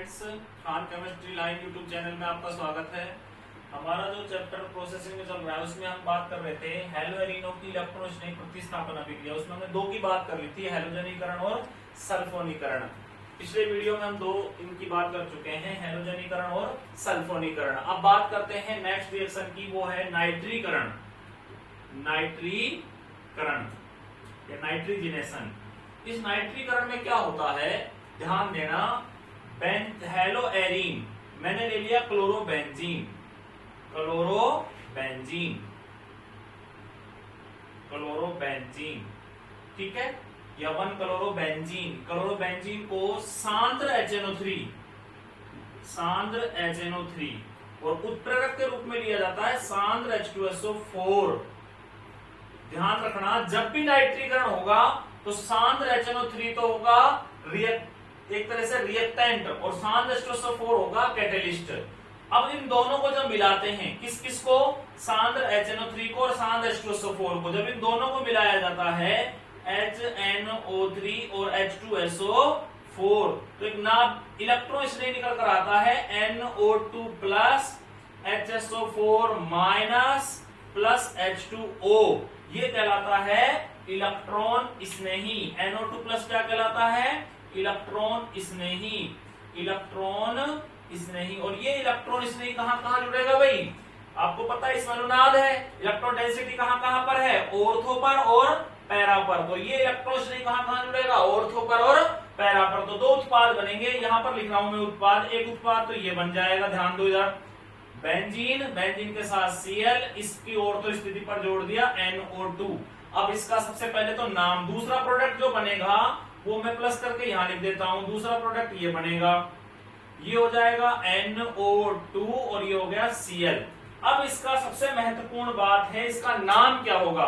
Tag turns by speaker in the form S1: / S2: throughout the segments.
S1: Friends, Khan chemistry line YouTube channel में आपका स्वागत है। हमारा जो चैप्टर प्रोसेसिंग में चल रहा है उसमें हम बात कर रहे थे हैलोएरिनो की इलेक्ट्रोस्टैटिक प्रतिस्थापन अभिक्रिया। उसमें हमने दो की बात कर ली थी, हैलोजनीकरण और सल्फोनीकरण। पिछले वीडियो में हम दो इनकी बात कर चुके हैं, हैलोजनीकरण और सल्फोनीकरण। अब बात करते हैं नेक्स्ट रिएक्शन की, वो है नाइट्रीकरण। नाइट्रीकरण या नाइट्रीजिनेशन। इस नाइट्रीकरण में क्या होता है, ध्यान देना। हैलोएरीन मैंने ले लिया क्लोरोबेंजीन, क्लोरोबेंजीन, क्लोरोबेंजीन, ठीक है, या 1 क्लोरोबेंजीन। क्लोरोबेंजीन को सांद्र HNO3, सांद्र HNO3 और उत्प्रेरक के रूप में लिया जाता है सांद्र H2SO4। ध्यान रखना, जब भी नाइट्रीकरण होगा तो सांद्र HNO3 तो होगा एक तरह से रिएक्टेंट और सांद्र H2SO4 होगा कैटेलिस्ट। अब इन दोनों को जब मिलाते हैं, किस किस को, सांद्र HNO3 को और सांद्र H2SO4 को, जब इन दोनों को मिलाया जाता है HNO3 और H2SO4 तो एक नाम इलेक्ट्रॉन इसलिए निकल कर आता है NO2 plus HSO4 minus plus H2O। ये कहलाता है इलेक्ट्रॉन स्नेही। NO2 प्लस क्या कहलाता है, इलेक्ट्रॉन स्नेही, इलेक्ट्रॉन स्नेही। और ये इलेक्ट्रॉन स्नेही कहां कहां जुड़ेगा भाई, आपको पता है, इसमें अनुनाद है। इलेक्ट्रॉन डेंसिटी कहां कहां पर है, ऑर्थो पर और पैरा पर। तो ये इलेक्ट्रॉन स्नेही कहां कहां जुड़ेगा, ऑर्थो पर और पैरा पर। तो दो उत्पाद बनेंगे, यहां पर लिख रहा हूं मैं उत्पाद। एक उत्पाद तो ये बन जाएगा, ध्यान दो इधर, बेंजीन, बेंजीन के साथ Cl, इसकी ऑर्थो स्थिति पर जोड़ दिया NO2। अब इसका सबसे पहले तो नाम, दूसरा प्रोडक्ट जो बनेगा वो मैं प्लस करके यहां लिख देता हूं। दूसरा प्रोडक्ट ये बनेगा, ये हो जाएगा NO2 और ये हो गया Cl। अब इसका सबसे महत्वपूर्ण बात है, इसका नाम क्या होगा,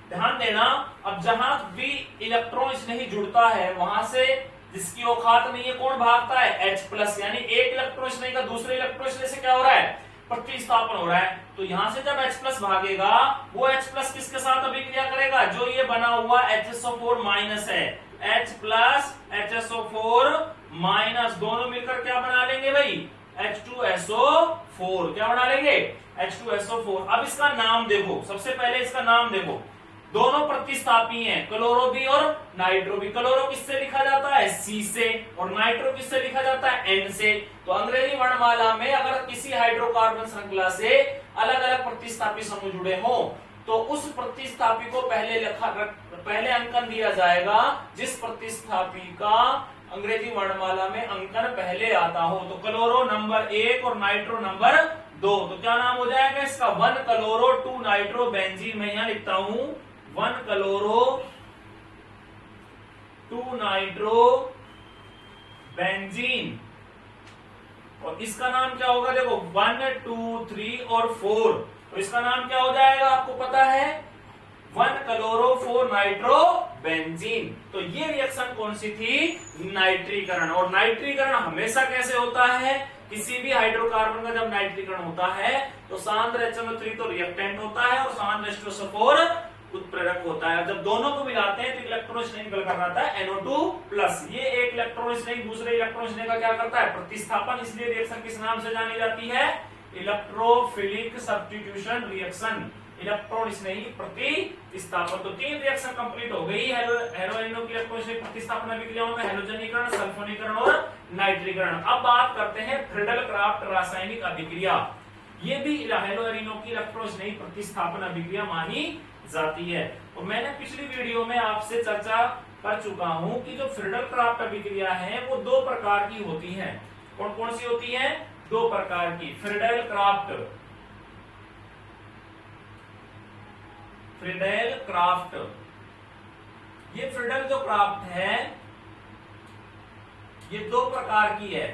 S1: ध्यान देना। अब जहां भी इलेक्ट्रॉन नहीं जुड़ता है वहां से जिसकी औकात नहीं है कौन भागता है, H+। यानी एक इलेक्ट्रॉन नहीं का दूसरे इलेक्ट्रॉन से क्या हो रहा है, प्रतिस्थापन हो रहा है। तो यहां से जब H+ भागेगा वो H+ किसके साथ अभिक्रिया करेगा, जो ये बना हुआ HSO4 माइनस है, H+ HSO4 माइनस, दोनों मिलकर क्या बना लेंगे भाई, H2SO4। क्या बना लेंगे, H2SO4। अब इसका नाम देखो, सबसे पहले इसका नाम देखो, दोनों प्रतिस्थापी हैं, क्लोरो भी और नाइट्रो भी। क्लोरो किससे लिखा जाता है, C से, और नाइट्रो किससे लिखा जाता है, N से। तो अंग्रेजी वर्णमाला में अगर किसी हाइड्रोकार्बन श्रृंखला से अलग अलग प्रतिस्थापी समूह जुड़े हो तो उस प्रतिस्थापी को पहले अंकन दिया जाएगा जिस प्रतिस्थापी का अंग्रेजी वर्णमाला में अंकन पहले आता हो। तो क्लोरो नंबर 1 और नाइट्रो नंबर 2। तो क्या नाम हो जाएगा इसका, 1 क्लोरो 2 नाइट्रो बेंजीन। मैं यहां लिखता हूं 1 क्लोरो 2 नाइट्रो बेंजीन। और इसका नाम क्या होगा, देखो 1 2 3 और 4। तो इसका नाम क्या हो जाएगा, आपको पता है, 1 क्लोरो 4 नाइट्रो बेंजीन। तो ये रिएक्शन कौन सी थी, नाइट्रीकरण। और नाइट्रीकरण हमेशा कैसे होता है, किसी भी हाइड्रोकार्बन का जब नाइट्रीकरण होता है तो सांद्र HNO3 तो रिएक्टेंट होता है और सांद्र H2SO4 उत्प्रेरक होता है। जब दोनों को मिलाते हैं तो इलेक्ट्रॉन निकल कर आता है NO2+। ये एक इलेक्ट्रॉन दूसरे इलेक्ट्रॉन का क्या करता है, प्रतिस्थापन। इसलिए रिएक्शन किस नाम से जानी जाती है, इलेक्ट्रोफिलिक सब्स्टिट्यूशन रिएक्शन, इलेक्ट्रॉन स्नेही प्रतिस्थापन। तो 3 रिएक्शन कंप्लीट हो गई हैलोएरिनो की इलेक्ट्रॉन स्नेही प्रतिस्थापन अभिक्रियाओं में, हैलोजनीकरण, सल्फोनीकरण और नाइट्रीकरण। अब बात करते हैं फ्रीडल क्राफ्ट रासायनिक अभिक्रिया। ये भी हैलोएरिनो की इलेक्ट्रॉन स्नेही प्रतिस्थापन अभिक्रिया मानी जाती है। और मैंने पिछली वीडियो में आपसे चर्चा कर चुका हूं कि जो फ्रीडल क्राफ्ट अभिक्रिया है वो 2 प्रकार की होती है। कौन कौन सी होती है, 2 प्रकार की। फ्रीडल क्राफ्ट, फ्रीडल क्राफ्ट, ये फ्रीडल जो क्राफ्ट है ये 2 प्रकार की है।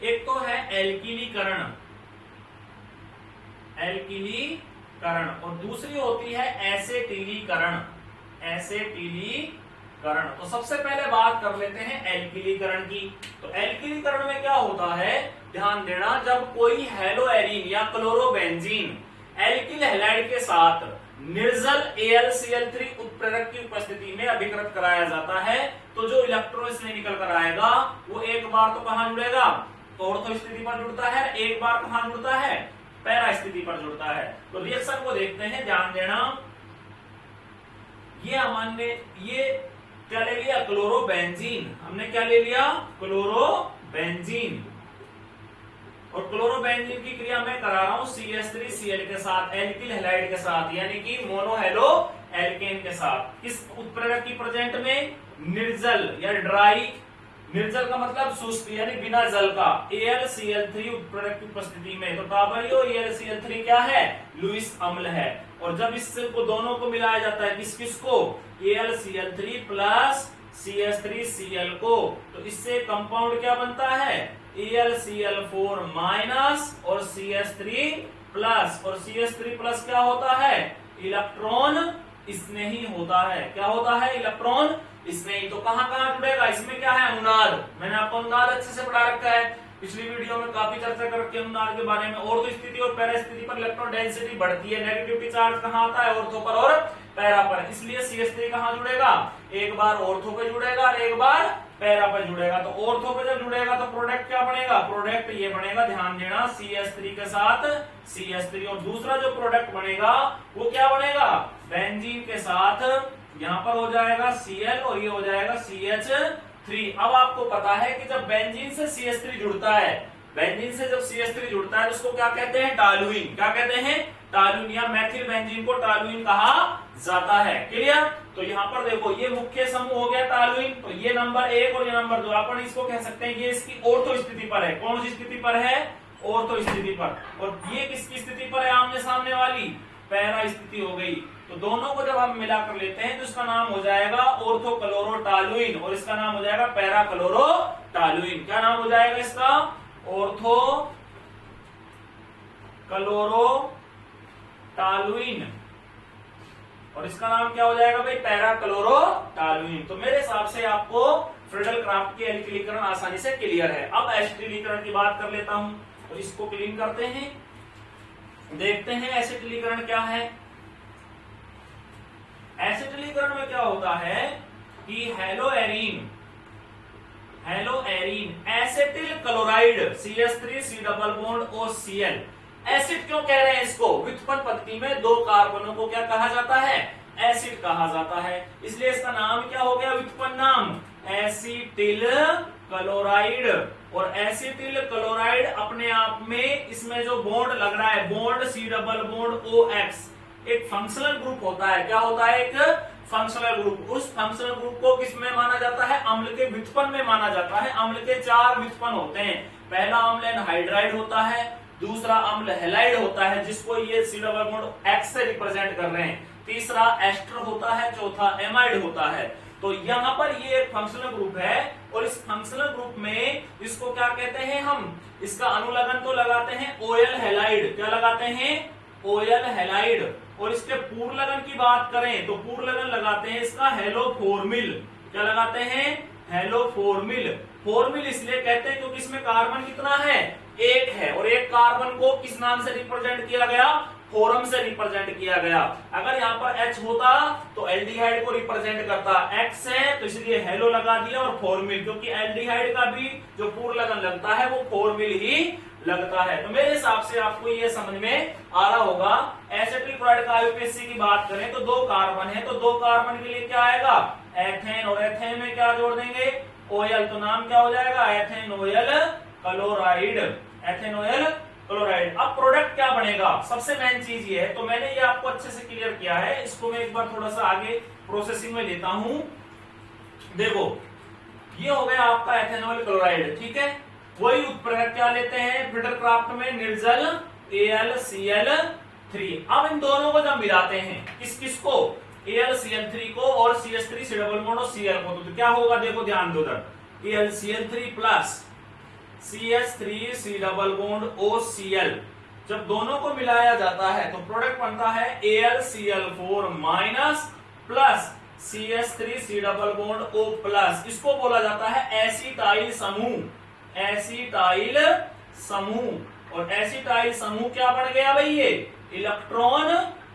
S1: एक तो है एल्किलीकरण, एल्किलीकरण, और दूसरी होती है एसेटिलीकरण, एसेटिलीकरण। तो सबसे पहले बात कर लेते हैं एल्किलीकरण की। तो एल्किलीकरण में क्या होता है, ध्यान देना, जब कोई हैलोएरीन या क्लोरोबेंजीन एल्किल हैलाइड के साथ निर्जल AlCl3 उत्प्रेरक की उपस्थिति में अभिकृत कराया जाता है, तो जो इलेक्ट्रॉन इसमें निकल कर आएगा वो एक बार तो कहां जुड़ेगा, ऑर्थो स्थिति पर जुड़ता है, एक बार कहां जुड़ता है, पैरा स्थिति पर जुड़ता है। तो रिएक्शन को देखते हैं, ध्यान देना। ये हमने ये क्या ले लिया, क्लोरोबेंजीन। हमने क्या ले लिया, क्लोरोबेंजीन। और क्लोरोबेंजीन की क्रिया मैं करा रहा हूं CH3Cl के साथ, एल्किल हैलाइड के साथ, यानी कि मोनोहेलो एल्केन के साथ। किस उत्प्रेरक की प्रेजेंट में, निर्जल या ड्राई, निर्जल का मतलब शुष्क यानी बिना जल का, AlCl3 उत्प्रेरक की उपस्थिति में। तो टाबरियो AlCl3 क्या है, लुईस अम्ल है। और जब इसको दोनों को मिलाया जाता है, किस किस को, AlCl3 प्लस CH3Cl को, तो इससे कंपाउंड क्या बनता है, AlCl4 माइनस और CH3 प्लस। और CH3 प्लस क्या होता है, इलेक्ट्रॉन स्नेही होता है। क्या होता है, इलेक्ट्रॉन स्नेही। तो कहां कहां जुड़ेगा, इसमें क्या है, अनुनाद। मैंने आपको अनुनाद अच्छे से पढ़ा रखा है, पिछली वीडियो में काफी चर्चा कर रखी है अनुनाद के बारे में। ऑर्थो स्थिति और पैरा स्थिति पर इलेक्ट्रॉन डेंसिटी बढ़ती है, नेगेटिविटी चार्ज कहां आता है, ऑर्थो पर और पैरा पर। इसलिए CH3 कहां जुड़ेगा, एक बार ऑर्थो पे जुड़ेगा और एक बार पैरा पे जुड़ेगा। तो ऑर्थो पे जब जुड़ेगा तो प्रोडक्ट क्या बनेगा, प्रोडक्ट ये बनेगा, ध्यान देना, CH3 के साथ CH3। और दूसरा जो प्रोडक्ट बनेगा वो क्या बनेगा, बेंजीन के साथ, यहां पर हो जाएगा Cl और ये हो जाएगा CH3। अब आपको पता है कि जब बेंजीन से CH3 जुड़ता है, बेंजीन से जब CH3 जुड़ता है तो उसको क्या कहते हैं, टालुइन। क्या कहते हैं, टालुइन, या मैथिल बेंजीन को टालुइन कहा जाता है। क्लियर। तो यहाँ पर देखो ये मुख्य समूह हो गया टालुइन, तो ये नंबर 1 और ये नंबर 2, अपन इसको कह सकते हैं ये इसकी ऑर्थो स्थिति पर है। कौन सी स्थिति पर है, ऑर्थो स्थिति पर। और ये किसकी स्थिति पर है, आमने सामने वाली, पैरा स्थिति हो गई। तो दोनों को जब हम मिला कर लेते हैं तो इसका नाम हो जाएगा ऑर्थो क्लोरोटालुइन और इसका नाम हो जाएगा पैरा क्लोरोटालुइन। क्या नाम हो जाएगा इसका, ऑर्थो क्लोरोटालुइन, और इसका नाम क्या हो जाएगा भाई, पैरा क्लोरोटालुइन। तो मेरे हिसाब से आपको फ्रीडल क्राफ्ट की एल्किलीकरण आसानी से क्लियर है। अब एसिटिलीकरण की बात कर लेता हूं, तो इसको क्लीन करते हैं, देखते हैं एसिटिलीकरण क्या है। एसिटिलीकरण में क्या होता है कि haloarene acetyl chloride CH3C double bond OCl, acid क्यों कह रहे हैं इसको, व्युत्पन्न पद्धति में दो कार्बनों को क्या कहा जाता है, एसिड कहा जाता है। इसलिए इसका नाम क्या हो गया, व्युत्पन्न नाम एसिटिल क्लोराइड। और एसिटिल क्लोराइड अपने आप में इसमें जो बॉन्ड लग रहा है, bond C double bond OX, एक फंक्शनल ग्रुप होता है। क्या होता है, एक फंक्शनल ग्रुप। उस फंक्शनल ग्रुप को किस में माना जाता है, अम्ल के व्युत्पन्न में माना जाता है। अम्ल के 4 व्युत्पन्न होते हैं। पहला अम्ल एनहाइड्राइड होता है, दूसरा अम्ल हैलाइड होता है जिसको ये C डबल बॉन्ड X से रिप्रेजेंट कर रहे हैं, तीसरा एस्टर होता है, चौथा एमाइड होता है। तो यहाँ पर ये एक फंक्शनल ग्रुप है और इस फंक्शनल ग्रुप में इसको क्या कहते हैं, हम इसका अनुलग्न तो लगाते हैं OL हैलाइड। क्या लगाते हैं, OL हैलाइड। और इसके पूर्वलग्न की बात करें तो पूर्वलग्न लगाते हैं इसका हेलोफोर्मिल। क्या लगाते हैं, हेलोफोर्मिल। फॉर्मिल इसलिए कहते हैं क्योंकि इसमें कार्बन कितना है, 1 है, और एक कार्बन को किस नाम से रिप्रेजेंट किया गया, फोरम से रिप्रेजेंट किया गया। अगर यहाँ पर H होता तो एल्डिहाइड को रिप्रेजेंट करता, X है तो इसलिए हेलो लगा दिया और फॉर्मिल, क्योंकि एल्डिहाइड का भी जो पूर्वलग्न लगता है वो फॉर्मिल ही लगता है। तो मेरे हिसाब से आपको ये समझ में आ रहा होगा। एसिटिल क्लोराइड का आईयूपीएसी की बात करें तो 2 कार्बन है, तो 2 कार्बन के लिए क्या आएगा, एथेन, और एथेन में क्या जोड़ देंगे, OL, तो नाम क्या हो जाएगा, एथेनोयल क्लोराइड, एथेनोयल क्लोराइड। अब प्रोडक्ट क्या बनेगा, सबसे मेन चीज ये है। तो मैंने ये आपको अच्छे से क्लियर किया है, इसको मैं एक बार थोड़ा सा आगे प्रोसेसिंग में लेता हूं। देखो ये हो गया आपका एथेनॉल क्लोराइड, ठीक है। वही उत्प्रेरक क्या लेते हैं फ्रीडल क्राफ्ट में, निर्जल AlCl3। अब इन दोनों को जब मिलाते हैं, किस किस को, AlCl3 को और CH3C डबल बॉन्ड और Cl को, तो क्या होगा, देखो ध्यान दो उधर, AlCl3 plus CH3C double bond OCl। जब दोनों को मिलाया जाता है तो प्रोडक्ट बनता है AlCl4 minus plus CH3C double bond O plus. इसको बोला जाता है एसिटाइल समूह, एसिटाइल समूह। और एसिटाइल समूह क्या बन गया भाई, ये इलेक्ट्रॉन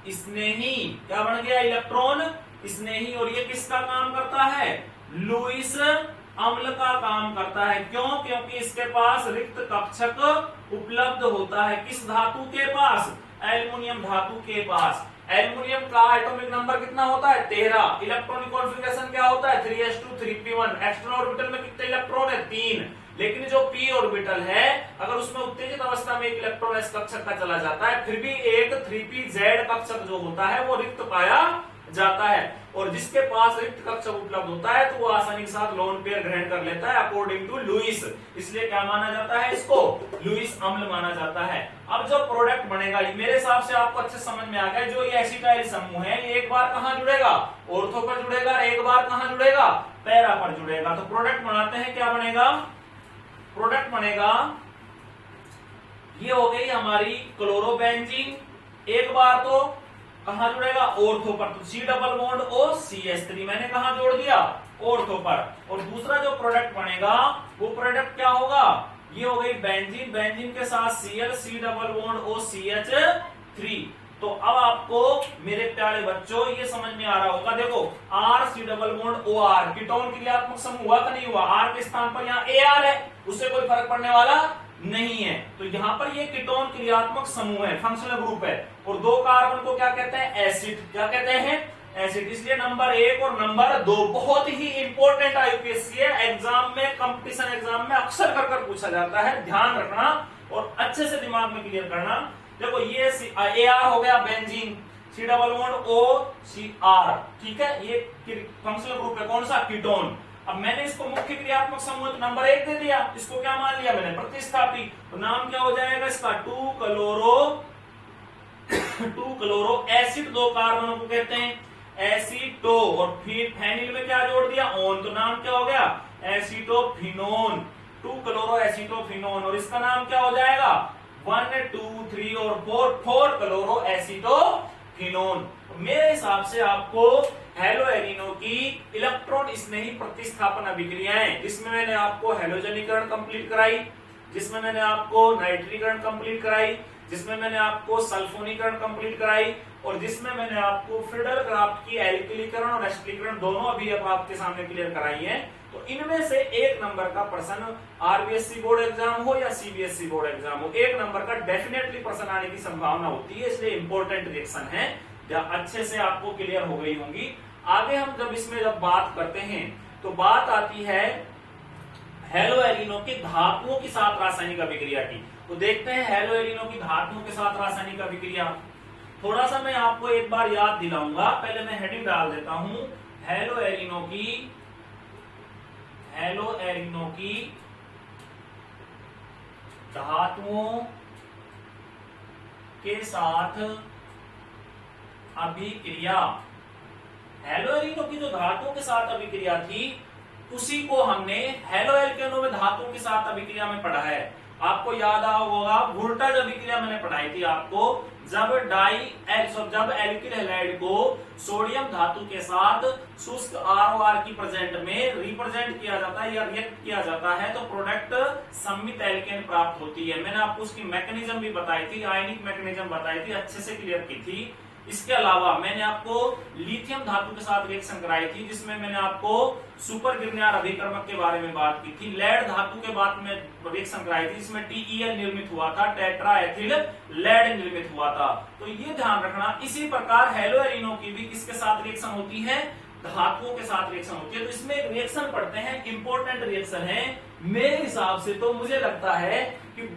S1: स्नेही, क्या बन गया इलेक्ट्रॉन स्नेही। और ये किसका काम करता है, लुईस अम्ल का काम करता है। क्यों, क्योंकि इसके पास रिक्त कक्षक उपलब्ध होता है। किस धातु के पास, एल्युमिनियम धातु के पास। एल्युमिनियम का एटॉमिक नंबर कितना होता है, 13। इलेक्ट्रॉनिक कॉन्फ़िगरेशन क्या होता है, 3s2 3p1। एक्सटर्नल ऑर्बिटल में कितने इलेक्ट्रॉन है, 3। लेकिन जो p ऑर्बिटल है, अगर उसमें उत्तेजित अवस्था में एक इलेक्ट्रॉन इस कक्षक का चला जाता है, फिर भी एक 3pz कक्षक जो होता है वो रिक्त पाया जाता है। और जिसके पास रिक्त कक्षक उपलब्ध होता है तो वो आसानी के साथ लोन पेयर ग्रहण कर लेता है अकॉर्डिंग टू लुईस। इसलिए क्या माना जाता है, इसको लुईस अम्ल माना जाता है। अब जो प्रोडक्ट बनेगा, मेरे हिसाब से आपको अच्छे समझ में आ गया, जो ये एसिटाइल समूह है ये एक बार कहां जुड़ेगा, ऑर्थो पर जुड़ेगा, एक बार कहां जुड़ेगा, पैरा पर जुड़ेगा। तो प्रोडक्ट बनाते हैं, क्या बनेगा, प्रोडक्ट बनेगा, ये हो गई हमारी क्लोरोबेंजीन। एक बार तो कहां जुड़ेगा, ऑर्थो पर, तो C double bond O CH3 मैंने कहां जोड़ दिया, ऑर्थो पर। और दूसरा जो प्रोडक्ट बनेगा वो प्रोडक्ट क्या होगा, ये हो गई बेंजीन, बेंजीन के साथ Cl, C double bond O CH3। तो अब आपको मेरे प्यारे बच्चों ये समझ में आ रहा होगा, देखो R C double bond OR ketone क्रियात्मक समूह हुआ कि नहीं हुआ, R के स्थान पर यहाँ AR है, उससे कोई फर्क पड़ने वाला नहीं है। तो यहाँ पर ये कीटोन क्रियात्मक समूह है, फंक्शनल ग्रुप है। और 2 कार्बन को क्या कहते हैं, एसिड, क्या कहते हैं, एसिड। इसलिए नंबर 1 और नंबर 2 बहुत ही इंपॉर्टेंट यूपीएससी है, एग्जाम में, कंपटीशन एग्जाम में अक्सर कर पूछा जाता है, ध्यान रखना और अच्छे से दिमाग में क्लियर करना। देखो ये AR हो गया benzene, C double bond O CR, ठीक है, ये फंक्शनल ग्रुप है, कौन सा, कीटोन। अब मैंने इसको मुख्य क्रियात्मक समूह नंबर 1 दे दिया, इसको क्या मान लिया मैंने, प्रतिस्थापी। तो नाम क्या हो जाएगा इसका, 2 क्लोरो एसिड। 2 कार्बनों को कहते हैं एसीटो, और फिर फेनिल में क्या जोड़ दिया, ओन, तो नाम क्या हो गया, एसीटोफिनोन। 2 chloro acetophenone. और इसका नाम क्या हो जाएगा, 1 2 3 और 4 क्लोरो एसीटोफिनोन। मेरे हिसाब से आपको हेलोएरिनो की इलेक्ट्रॉन स्नेही प्रतिस्थापन अभिक्रियाएं, जिसमें मैंने आपको हेलोजनीकरण कंप्लीट कराई, जिसमें मैंने आपको नाइट्रीकरण कंप्लीट कराई, जिसमें मैंने आपको सल्फोनीकरण कंप्लीट कराई, और जिसमें मैंने आपको फ्रीडल क्राफ्ट की एल्किलीकरण और एसिडीकरण दोनों अभी अब आपके सामने क्लियर कराई है। तो इनमें से 1 नंबर का प्रश्न आरबीएससी बोर्ड एग्जाम हो या सीबीएसई बोर्ड एग्जाम हो, 1 नंबर का डेफिनेटली प्रश्न आने की संभावना होती है। इसलिए इंपॉर्टेंट रिएक्शन है, अच्छे से आपको क्लियर हो गई होंगी। आगे हम जब बात करते हैं तो बात आती है हेलोएरिनो की धातुओं के साथ रासायनिक अभिक्रिया की। तो देखते हैं हेलोएरिनो की धातुओं के साथ रासायनिक अभिक्रिया। थोड़ा सा मैं आपको एक बार याद दिलाऊंगा, पहले मैं हेडिंग डाल देता हूं, हेलोएरिनो की धातुओं के साथ अभिक्रिया। हेलोएरिनो की जो धातुओं के साथ अभिक्रिया थी उसी को हमने हेलोएल्केनो में धातुओं के साथ अभिक्रिया में पढ़ा है। आपको याद होगा वोल्टाज अभिक्रिया मैंने पढ़ाई थी आपको, जब एल्किल हैलाइड को सोडियम धातु के साथ शुष्क ROR की प्रेजेंट में रिप्रेजेंट किया जाता है या रिएक्ट किया जाता है तो प्रोडक्ट सम्मित एल्केन प्राप्त होती है। मैंने आपको उसकी मैकेनिज्म भी बताई थी, आयनिक मैकेनिज्म बताई थी, अच्छे से क्लियर की थी। इसके अलावा मैंने आपको लिथियम धातु के साथ रिएक्शन कराई थी, जिसमें मैंने आपको सुपर गिरनियर अभिकर्मक के बारे में बात की थी। लेड धातु के बाद में रिएक्शन कराई थी, जिसमें TeL निर्मित हुआ था, टेट्राएथिल लेड निर्मित हुआ था। तो ये ध्यान रखना। इसी प्रकार हेलोएरिनो की भी किसके साथ रिएक्शन होती है, धातुओं के साथ रिएक्शन होती है। तो इसमें एक रिएक्शन पढ़ते हैं, इंपॉर्टेंट रिएक्शन है। मेरे हिसाब से तो मुझे लगता है कि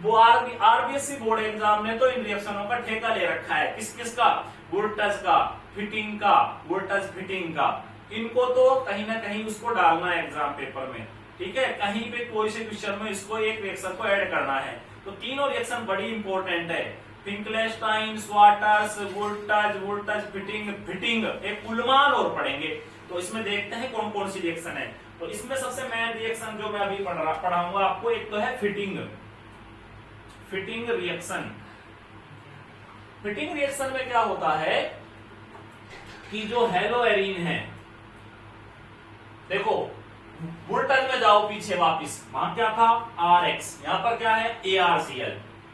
S1: आरबीएससी बोर्ड एग्जाम ने तो इन रिएक्शनों का ठेका ले रखा है। किस किस का, वोल्टेज का, फिटिंग का, वोल्टेज फिटिंग का। इनको तो कहीं ना कहीं उसको डालना है एग्जाम पेपर में, ठीक है, कहीं पे कोई से क्वेश्चन में इसको एक रिएक्शन को ऐड करना है। तो तीनों रिएक्शन बड़ी इंपॉर्टेंट है, फिंकलेस्टाइन, स्वाटर्स, वोल्टेज फिटिंग एक उल्मान और पढ़ेंगे। तो इसमें देखते हैं कौन कौन सी रिएक्शन है। तो इसमें सबसे मेन रिएक्शन जो मैं अभी पढ़ाऊंगा आपको, एक तो है फिटिंग रिएक्शन। फिटिंग रिएक्शन में क्या होता है कि जो हेलोएरिन है, देखो वोल्टेज में जाओ पीछे वापिस, वहां क्या था RX, यहां पर क्या है ArCl,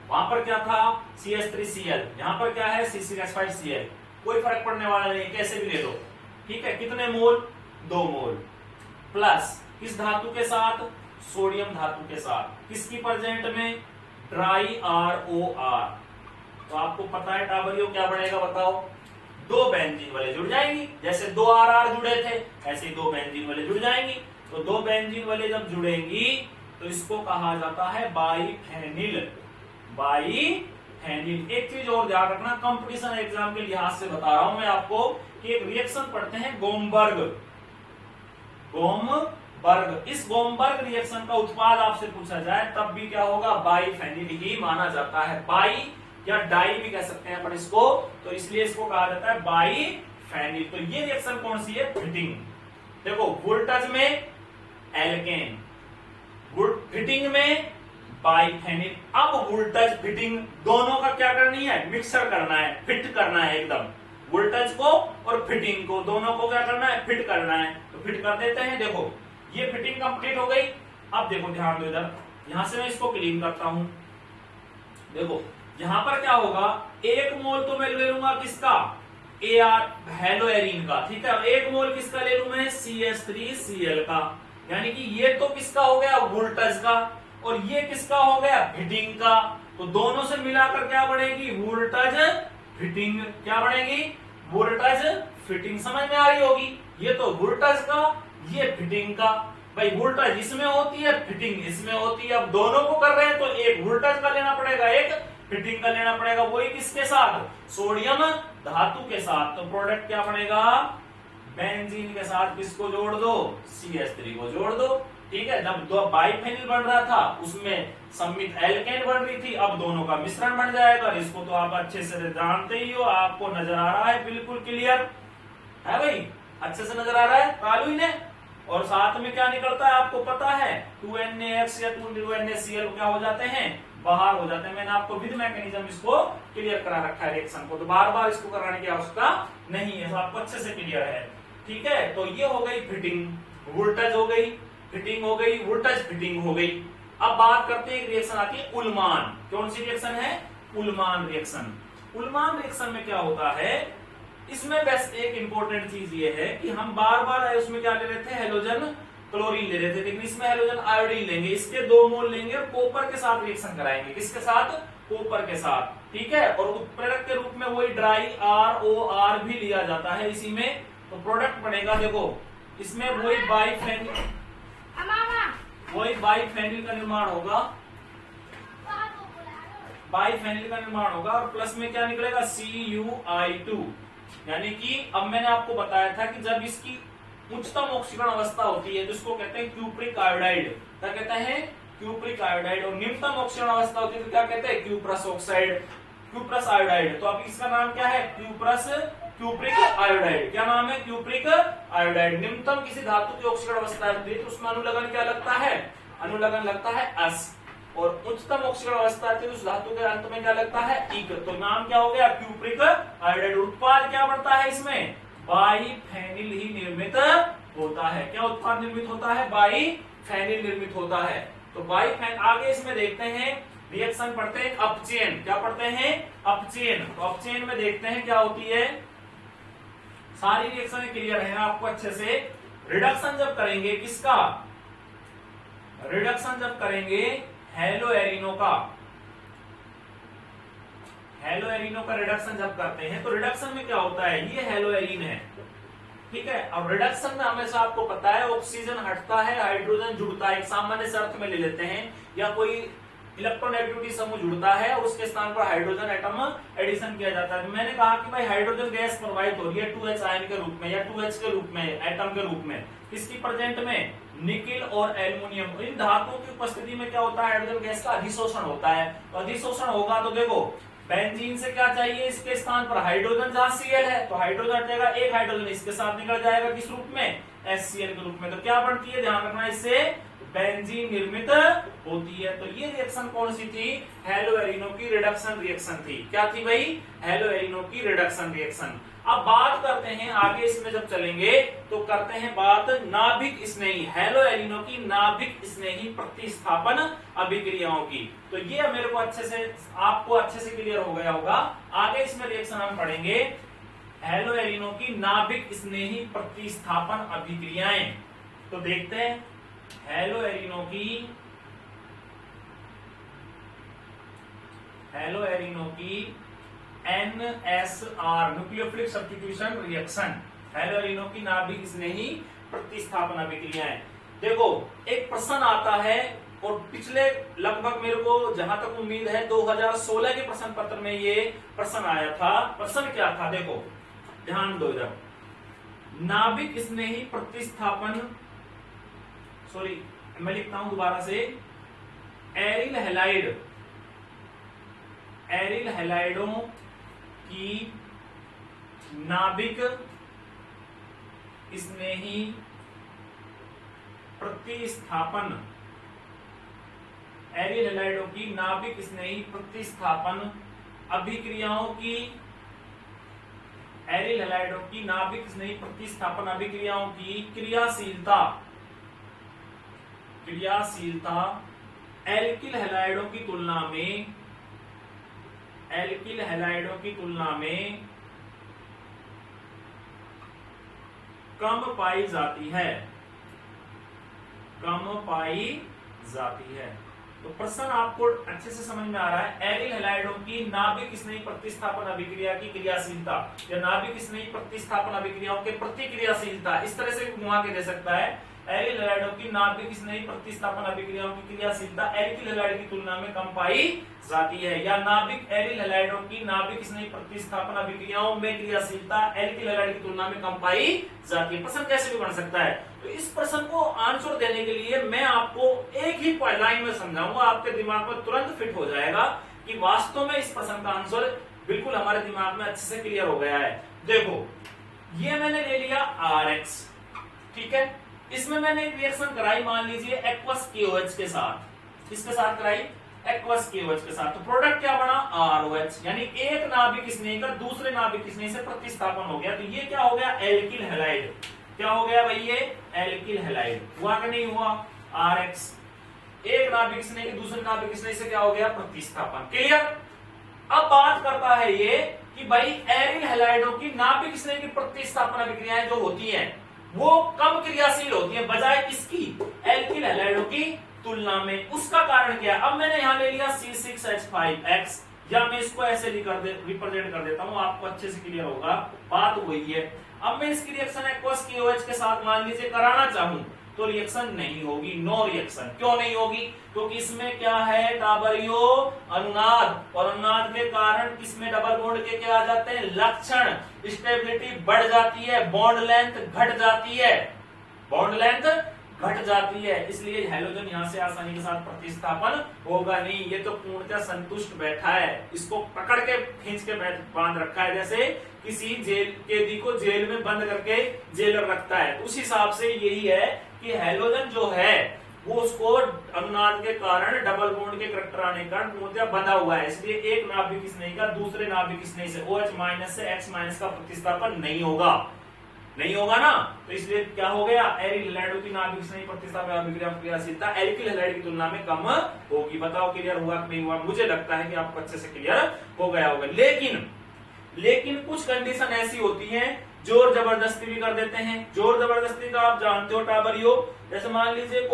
S1: वहां पर क्या था CH3Cl, यहां पर क्या है C6H5Cl। कोई फर्क पड़ने वाला नहीं, कैसे भी ले लो, ठीक है। कितने मोल? 2 मोल। प्लस किस धातु के साथ? सोडियम धातु के साथ। किसकी प्रेजेंट में? Dry ROR। तो आपको पता है टाबरियो क्या बनेगा बताओ? 2 बेंजीन वाले जुड़ जाएंगी, जैसे 2 RR जुड़े थे ऐसे ही 2 बेंजीन वाले जुड़ जाएंगी। तो 2 बेंजीन वाले जब जुड़ेंगी तो इसको कहा जाता है बाइफेनिल। बाइफेनिल। एक चीज और ध्यान रखना, कंपटीशन एग्जाम के लिहाज से बता रहा हूं मैं आपको कि एक रिएक्शन पढ़ते हैं गोमबर्ग। इस गोमबर्ग रिएक्शन का उत्पाद आपसे पूछा जाए तब भी क्या होगा? बाइफेनिल ही माना जाता है। बाई या डाई भी कह सकते हैं अपन इसको, तो इसलिए इसको कहा जाता है बाइफेनिल। तो ये रिएक्शन कौन सी है? फिटिंग। देखो वोल्टेज में एल्केन, फिटिंग में बाइफेनिल। अब वोल्टेज फिटिंग दोनों का क्या करनी है? मिक्सर करना है, फिट करना है एकदम। वोल्टेज को और फिटिंग को दोनों को क्या करना है? फिट करना है। तो फिट कर देते हैं। देखो ये फिटिंग कंप्लीट हो गई। अब देखो ध्यान दो इधर, यहां से मैं इसको क्लीन करता हूं। देखो यहां पर क्या होगा? 1 मोल तो मैं ले लूंगा किसका? AR हेलोएरिन का, ठीक है। 1 मोल किसका ले लूं मैं? CH3Cl का। यानी कि ये तो किसका हो गया? वोल्टेज का। और ये किसका हो गया? फिटिंग का। तो दोनों से मिलाकर क्या बनेगी? Voltage fitting. क्या बनेगी? Voltage fitting. समझ में आ रही होगी? ये तो वोल्टेज का, ये फिटिंग का। भाई वोल्टेज इसमें होती है, फिटिंग इसमें होती है। अब दोनों को कर रहे हैं तो एक वोल्टेज का लेना पड़ेगा, एक फिटिंग का लेना पड़ेगा। वही किसके साथ? सोडियम धातु के साथ। तो प्रोडक्ट क्या बनेगा? बेंजीन के साथ किसको जोड़ दो? CH3 को जोड़ दो, ठीक है। जब 2 बाइफेनिल बन रहा था उसमें सम्मित एल्केन बन रही थी, अब दोनों का मिश्रण बन जाएगा। इसको तो आप अच्छे से जानते ही हो, आपको नजर आ रहा है, बिल्कुल क्लियर है भाई? अच्छे से नजर आ रहा है कालू ने। और साथ में क्या निकलता है आपको पता है? 2NaX या 2NaCl क्या हो जाते हैं? बाहर हो जाते हैं। मैंने आपको विद मैकेनिज्म इसको क्लियर करा रखा है रिएक्शन को, तो बार बार इसको कराने की आवश्यकता नहीं है, तो आपको अच्छे से क्लियर है, ठीक है। तो ये हो गई फिटिंग, वोल्टेज हो गई, फिटिंग हो गई, वोल्टेज फिटिंग हो गई। अब बात करते हैं, रिएक्शन आती है उल्मान। कौन सी रिएक्शन है? उल्मान रिएक्शन। उल्मान रिएक्शन में क्या होता है? इसमें बस एक इंपॉर्टेंट चीज ये है कि हम बार बार उसमें क्या ले रहे थे? हेलोजन क्लोरीन ले रहे थे, लेकिन इसमें हेलोजन आयोडीन लेंगे। इसके 2 मोल लेंगे और कॉपर के साथ रिएक्शन कराएंगे। किसके साथ? कॉपर के साथ, ठीक है। और उत्प्रेरक के रूप में वही ड्राई ROR भी लिया जाता है इसी में। तो प्रोडक्ट बनेगा, देखो इसमें वही बाइफेनिल का निर्माण होगा, बाइफेनिल का निर्माण होगा। और प्लस में क्या निकलेगा? CuI2। यानी कि अब मैंने आपको बताया था कि जब इसकी उच्चतम ऑक्सीकरण अवस्था होती है तो इसको कहते हैं क्यूप्रिक आयोडाइड। क्या कहते हैं? Cupric iodide. और निम्नतम ऑक्सीकरण अवस्था होती है तो क्या कहते हैं? Cuprous oxide, cuprous iodide. तो अब इसका नाम क्या है? Cupric iodide. क्या नाम है? Cupric iodide. निम्नतम किसी धातु की ऑक्सीकरण अवस्था होती है तो उसमें अनुलग्न क्या लगता है? अनुलग्न लगता है अस। और उच्चतम ऑक्सीकरण अवस्था आती है उस धातु के अंत में क्या लगता है? इक। तो नाम क्या हो गया? Cupric iodide. उत्पाद क्या बढ़ता है इसमें? बाइफेनिल ही निर्मित होता है। क्या उत्पाद निर्मित होता है? बाइफेनिल निर्मित होता है। तो बाइफेनिल, आगे इसमें देखते हैं रिएक्शन पढ़ते हैं अपचेन। क्या पढ़ते हैं? अपचेन। तो अपचेन में देखते हैं क्या होती है। सारी रिएक्शन क्लियर है आपको अच्छे से। रिडक्शन जब करेंगे किसका? रिडक्शन जब करेंगे हेलोएरिनो का, हेलोएरिनो का रिडक्शन जब करते हैं तो रिडक्शन में क्या होता है? ये हेलोएरिन है, ठीक है। अब रिडक्शन में हमेशा आपको पता है ऑक्सीजन हटता है, हाइड्रोजन जुड़ता है। एक सामान्य शर्त में ले लेते हैं, या कोई इलेक्ट्रोनेगेटिविटी समूह जुड़ता है और उसके स्थान पर हाइड्रोजन एटम एडिशन किया जाता है। मैंने कहा कि भाई हाइड्रोजन गैस प्रवाहित हो रही है 2H आयन के रूप में या 2H के रूप में, एटम के रूप में। किसकी प्रेजेंट में? निकिल और एल्युमिनियम। इन धातुओं की उपस्थिति में क्या होता है? हाइड्रोजन गैस का अधिशोषण होता है। तो अधिशोषण होगा तो देखो बेंजीन से क्या चाहिए? इसके स्थान पर हाइड्रोजन, जहां Cl है तो हाइड्रोजन हटेगा, एक हाइड्रोजन इसके साथ निकल जाएगा किस रूप में? HCl के रूप में। तो क्या बनती है? ध्यान रखना, इससे बेंजीन निर्मित होती है। तो ये रिएक्शन कौन सी थी? हेलोएरिनो की रिडक्शन रिएक्शन थी। क्या थी भाई? हेलोएरिनो की रिडक्शन रिएक्शन। अब बात करते हैं आगे, इसमें जब चलेंगे तो करते हैं बात नाभिक स्नेही, हेलोएरिनो की नाभिक स्नेही प्रतिस्थापन अभिक्रियाओं की। तो ये मेरे को अच्छे से, आपको अच्छे से क्लियर हो गया होगा। आगे इसमें रिएक्शन हम पढ़ेंगे हैलो एरिनो की नाभिक स्नेही प्रतिस्थापन अभिक्रियाएं। तो देखते हैं हैलो एरिनो की NSR nucleophilic substitution reaction, haloarenes की नाभिक स्नेही प्रतिस्थापन अभिक्रियाएं। देखो एक प्रश्न आता है और पिछले लगभग मेरे को जहां तक उम्मीद है 2016 के प्रश्न पत्र में ये प्रश्न आया था। प्रश्न क्या था देखो, ध्यान दो इधर, नाभिक स्नेही प्रतिस्थापन, सॉरी मैं लिखता हूं दोबारा से, एरिल हैलाइडों की नाभिक स्नेही प्रतिस्थापन, एरिल हैलाइडों की नाभिक स्नेही प्रतिस्थापन अभिक्रियाओं की, एरिल हैलाइडों की नाभिक स्नेही प्रतिस्थापन अभिक्रियाओं की क्रियाशीलता एल्किल हैलाइडों की तुलना में कम पाई जाती है। तो प्रश्न आपको अच्छे से समझ में आ रहा है। एरिल हैलाइडों की नाभिक स्नेही प्रतिस्थापन अभिक्रिया की क्रियाशीलता या नाभिक स्नेही प्रतिस्थापन अभिक्रियाओं के प्रतिक्रियाशीलता, इस तरह से घुमा के दे सकता है। एरिल हैलाइडों की नाभिक स्नेही प्रतिस्थापन अभिक्रियाओं की क्रियाशीलता एल्किल हैलाइड की तुलना में कम पाई जाती है, या नाभिक एरिल हैलाइडों की नाभिक स्नेही प्रतिस्थापन अभिक्रियाओं में क्रियाशीलता एल्किल हैलाइड की तुलना में कम पाई जाती है। प्रश्न कैसे भी बन सकता है। तो इस प्रश्न को आंसर देने के लिए मैं आपको एक ही लाइन में समझाऊंगा, आपके दिमाग में तुरंत फिट हो जाएगा कि वास्तव में इस प्रश्न का आंसर बिल्कुल हमारे दिमाग में अच्छे से क्लियर हो गया है। देखो ये मैंने ले लिया RX, ठीक है, इसमें मैंने एक रिएक्शन कराई, मान लीजिए एक्वस KOH के साथ, किसके साथ कराई, एक्वस KOH के साथ। तो प्रोडक्ट क्या बना, ROH, यानी एक नाभिक स्नेही का दूसरे नाभिक स्नेही से प्रतिस्थापन हो गया। तो ये क्या हो गया, एल्किल हैलाइड। क्या हो गया भाई, ये एल्किल हैलाइड हुआ कि नहीं हुआ। RX एक नाभिक स्नेही के दूसरे नाभिक स्नेही से क्या हो गया, प्रतिस्थापन। क्लियर। अब बात करता है ये कि भाई एरिल हैलाइडों की नाभिक स्नेही की प्रतिस्थापन अभिक्रियाएं जो होती हैं वो कम क्रियाशील होती है बजाय किसकी, एल्किल हैलाइडों की तुलना में। उसका कारण क्या है, अब मैंने यहां ले लिया C6H5X, या मैं इसको ऐसे रिप्रेजेंट कर देता हूं, आपको अच्छे से क्लियर होगा, बात वही है। अब मैं इसकी रिएक्शन एक्वस KOH के साथ मान लीजिए कराना चाहूं तो रिएक्शन नहीं होगी, नो रिएक्शन। क्यों नहीं होगी, क्योंकि इसमें क्या है, टाबरियो अनुनाद, और अनुनाद के कारण इसमें डबल बॉन्ड के क्या आ जाते हैं, लक्षण, स्टेबिलिटी बढ़ जाती है, बॉन्ड लेंथ घट जाती है, इसलिए हैलोजन यहां से आसानी के साथ प्रतिस्थापन होगा नहीं। ये तो पूर्णतः संतुष्ट बैठा है, इसको पकड़ के खींच के बांध रखा है, जैसे किसी जेल कैदी को जेल में बंद करके जेलर रखता है। उस हिसाब से यही है कि हैलोजन जो है वो उसको अनुनाद के कारण डबल बॉन्ड के करैक्टर आने का पूर्णतः बंधा हुआ है, इसलिए एक नाभिक स्नेही का दूसरे नाभिक स्नेही से OH- से X- का प्रतिस्थापन नहीं होगा ना। तो इसलिए क्या हो गया, एरिल हैलाइडों की नाभिक स्नेही प्रतिस्थापन अभिक्रिया क्रियाशीलता एल्किल हैलाइड की तुलना में कम होगी। बताओ क्लियर हुआ कि नहीं हुआ। मुझे लगता है कि आपको अच्छे से क्लियर हो गया होगा। लेकिन कुछ कंडीशन ऐसी होती हैं जोर जबरदस्ती भी कर देते हैं। जोर जबरदस्ती का आप जानते हो टाबरियो, जैसे मान लीजिए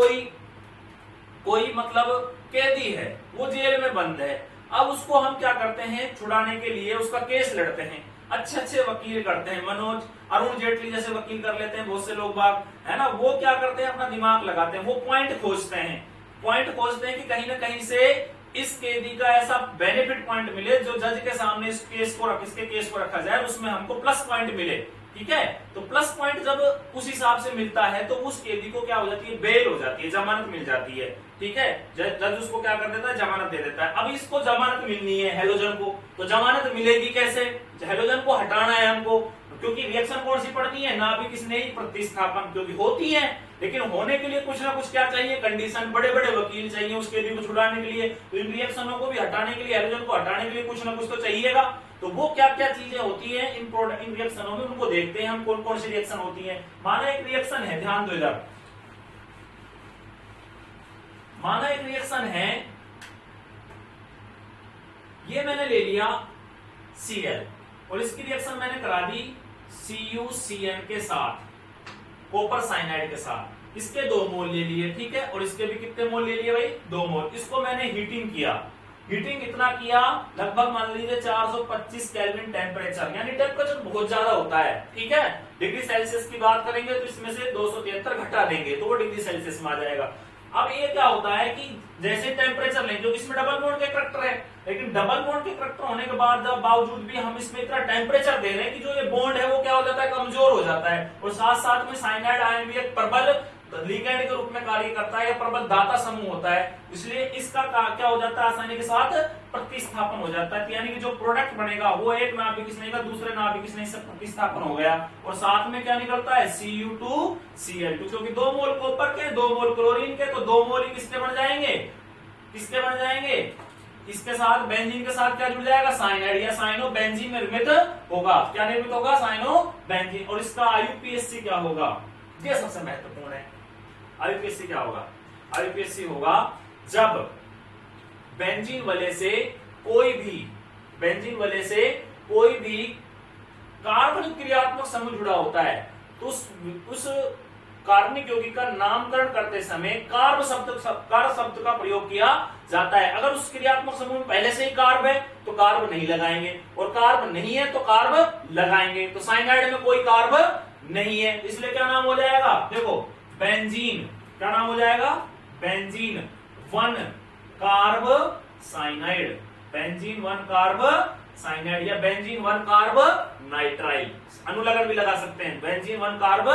S1: कोई मतलब कैदी है, वो जेल में बंद है, अब उसको हम क्या करते हैं, छुड़ाने के लिए उसका केस लड़ते हैं, अच्छे वकील करते हैं, मनोज अरुण जेटली जैसे वकील कर लेते हैं बहुत से लोग बाग, है ना। वो क्या करते हैं, अपना दिमाग लगाते हैं, वो पॉइंट खोजते हैं कि कहीं ना कहीं से इस कैदी का ऐसा बेनिफिट पॉइंट मिले जो जज के सामने इसके केस को रखा जाए, उसमें हमको प्लस पॉइंट मिले, ठीक है। तो प्लस पॉइंट जब उस हिसाब से मिलता है तो उस कैदी को क्या हो जाती है, बेल हो जाती है, जमानत मिल जाती है, ठीक है। जज उसको क्या कर देता है, जमानत दे देता है। अब इसको जमानत मिलनी है हैलोजन को, तो जमानत मिलेगी कैसे, हैलोजन को हटाना है हमको, क्योंकि रिएक्शन कौन सी पड़ती है, नाभिक स्नेही प्रतिस्थापन, क्योंकि होती है, लेकिन होने के लिए कुछ ना कुछ क्या चाहिए, कंडीशन, बड़े बड़े वकील चाहिए उस कैदी को छुड़ाने के लिए। तो इन रिएक्शनों को भी हटाने के लिए, हैलोजन को हटाने के लिए कुछ ना कुछ तो चाहिएगा। तो वो क्या क्या चीजें होती है इन रिएक्शनों में, उनको देखते हैं हम कौन कौन सी रिएक्शन होती है। माना एक रिएक्शन है, ध्यान दो इधर, माना एक रिएक्शन है, ये मैंने ले लिया Cl और इसकी रिएक्शन मैंने करा दी CuCN के साथ, कॉपर साइनाइड के साथ, इसके 2 मोल ले लिए, ठीक है, और इसके भी कितने मोल ले लिए भाई, 2 मोल। इसको मैंने हीटिंग किया, हीटिंग कितना किया, लगभग मान लीजिए 425 केल्विन टेम्परेचर, यानी टेम्परेचर बहुत ज्यादा होता है, ठीक है। डिग्री सेल्सियस की बात करेंगे तो इसमें से 273 घटा देंगे तो वो डिग्री सेल्सियस में आ जाएगा। अब ये क्या होता है कि जैसे टेम्परेचर लेंगे, जो इसमें डबल बॉन्ड के करैक्टर है, लेकिन डबल बॉन्ड के करैक्टर होने के बाद बावजूद भी हम इसमें इतना टेम्परेचर दे रहे हैं कि जो ये बॉन्ड है वो क्या हो जाता है, कमजोर हो जाता है, और साथ साथ में साइनाइड आयन भी एक प्रबल लिगैंड के रूप में कार्य करता है, या प्रबल दाता समूह होता है, इसलिए इसका क्या हो जाता है, आसानी के साथ प्रतिस्थापन हो जाता है, यानी कि जो प्रोडक्ट बनेगा वो एक नाभिक स्नेही का दूसरे नाभिक स्नेही से प्रतिस्थापन हो गया, और साथ में क्या निकलता है, Cu2Cl2, क्योंकि 2 मोल कॉपर के 2 मोल क्लोरीन के, तो 2 मोल किसके बन जाएंगे, किसके बन जाएंगे, इसके साथ बेंजीन के साथ क्या जुड़ जाएगा, साइनाइड या साइनो बेंजीन निर्मित होगा, क्या निर्मित होगा, साइनो बेंजीन। और इसका IUPAC क्या होगा, ये सबसे महत्वपूर्ण है। IUPAC क्या होगा, IUPAC होगा जब बेंजीन वलय से कोई भी कार्बनिक क्रियात्मक समूह जुड़ा होता है, तो उस कार्बनिक यौगिक का नामकरण करते समय कार्ब शब्द का प्रयोग किया जाता है। अगर उस क्रियात्मक समूह में पहले से ही कार्ब है तो कार्ब नहीं लगाएंगे, और कार्ब नहीं है तो कार्ब लगाएंगे। तो साइनाइड में कोई कार्ब नहीं है, इसलिए क्या नाम हो जाएगा, देखो बेंजीन, क्या नाम हो जाएगा, benzene 1 carb cyanide, benzene 1 carb cyanide, या बेंजीन 1 कार्ब नाइट्राइल, अनुलग्न भी लगा सकते हैं, बेंजीन 1 कार्ब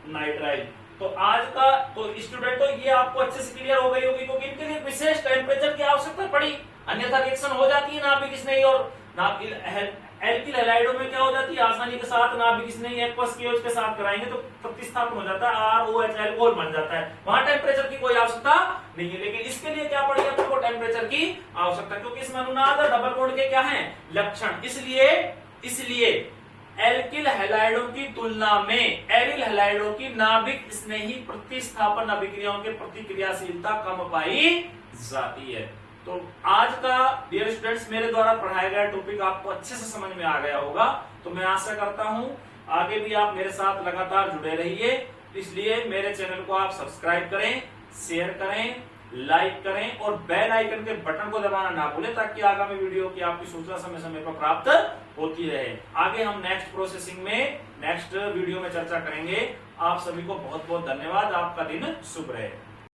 S1: नाइट्राइल। तो आज का तो स्टूडेंटों ये आपको अच्छे से क्लियर हो गई होगी, क्योंकि इनके लिए विशेष टेम्परेचर की आवश्यकता पड़ी, अन्यथा रिएक्शन हो जाती है नाभिक स्नेही, और एल्किल हैलाइडों में क्या हो जाती है, आसानी के साथ नाभिक स्नेही एक्वस के साथ कराएंगे तो प्रतिस्थापन हो जाता है, ROH अल्कोहल बन जाता है, वहां टेम्परेचर की कोई आवश्यकता नहीं है। लेकिन इसके लिए क्या पड़ेगा, आपको टेम्परेचर की आवश्यकता, क्योंकि इसमें अनुनाद और डबल बॉन्ड के क्या है, लक्षण, इसलिए एल्किल हैलाइडों की तुलना में एरिल हैलाइडों की नाभिक स्नेही प्रतिस्थापन अभिक्रियाओं के प्रतिक्रियाशीलता कम पाई जाती है। तो आज का डियर स्टूडेंट्स मेरे द्वारा पढ़ाया गया टॉपिक आपको अच्छे से समझ में आ गया होगा, तो मैं आशा करता हूं आगे भी आप मेरे साथ लगातार जुड़े रहिए। इसलिए मेरे चैनल को आप सब्सक्राइब करें, शेयर करें, लाइक करें, और बेल आइकन के बटन को दबाना ना भूलें, ताकि आगामी वीडियो की आपकी सूचना समय समय पर प्राप्त होती रहे। आगे हम नेक्स्ट प्रोसेसिंग में नेक्स्ट वीडियो में चर्चा करेंगे। आप सभी को बहुत बहुत धन्यवाद, आपका दिन शुभ रहे।